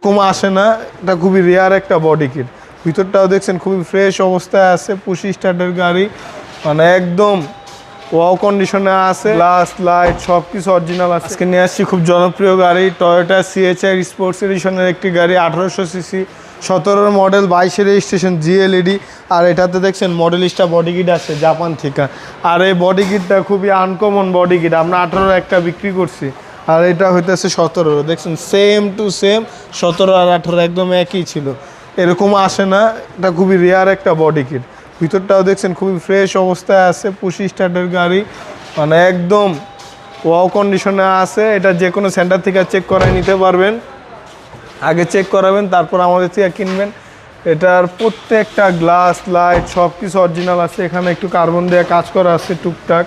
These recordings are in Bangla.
কম আসে না, এটা খুবই রেয়ার একটা বডি কিট। ভিতরটাও দেখছেন খুবই ফ্রেশ অবস্থায় আছে, পুশি স্টার্টের গাড়ি, মানে একদম ওয়াও কন্ডিশনে আছে, গ্লাস লাইট সব কিছু অরিজিনাল আছে। আজকে নিয়ে আসছি খুব জনপ্রিয় গাড়ি, টয়োটা সিএচআর স্পোর্টস এডিশনের একটি গাড়ি, 1800 সিসি, 17 মডেল, 22 রেজিস্ট্রেশন, জিএলইডি। আর এটাতে দেখছেন মডেলিস্টা বডি কিট আছে জাপান থেকে। আর এই বডি কিটটা খুবই আনকমন বডি কিট, আমরা 18 একটা বিক্রি করছি, আর এটা হইতেছে 17। দেখছেন সেম টু সেম 17 আর 18 একদম একই ছিল, এরকম আসে না, এটা খুবই রেয়ার একটা বডি কিট। ভিতরটাও দেখছেন খুবই ফ্রেশ অবস্থায় আছে, পুশি স্টার্টের গাড়ি, মানে একদম ওয়াও কন্ডিশনে আছে। এটা যে কোনো সেন্টার থেকে চেক করায় নিতে পারবেন, আগে চেক করাবেন তারপর আমাদের থেকে কিনবেন। এটার প্রত্যেকটা গ্লাস লাইট সব কিছু অরিজিনাল আছে। এখানে একটু কার্বন দিয়ে কাজ করা আছে টুকটাক,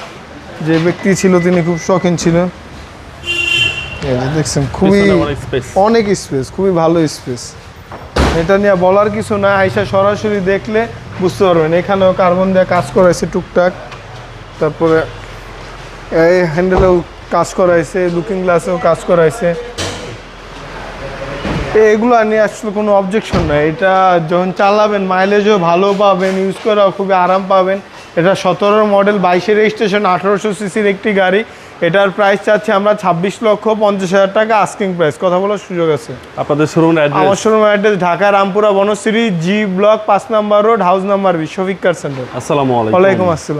যে ব্যক্তি ছিল তিনি খুব শখিন ছিল। দেখছেন খুবই অনেক স্পেস, খুবই ভালো স্পেস। এটা নিয়ে বলার কিছু না, আইসা সরাসরি দেখলে বুঝতে পারবেন। এখানেও কার্বন দিয়ে কাজ করাইছে টুকটাক, তারপরে এই হ্যান্ডেলেও কাজ করাইছে, লুকিং গ্লাসেও কাজ করাইছে। এগুলো নিয়ে আসলে কোনো অবজেকশন নাই। এটা যখন চালাবেন মাইলেজও ভালো পাবেন, ইউজ করাও খুবই আরাম পাবেন। এটা 17 মডেল, 22 রেজিস্ট্রেশন, 1800 সিসির একটি গাড়ি। এটার প্রাইস চাচ্ছি আমরা 26,50,000 টাকা আস্কিং প্রাইস, কথা বলার সুযোগ আছে। আপনাদের শোরুমের অ্যাড্রেস? আমার শোরুমের address Dhaka Rampura Banasree G block 5 নম্বর road, house number 20, Shafiq car centre. আসসালামু আলাইকুম। ওয়ালাইকুম আসসালাম।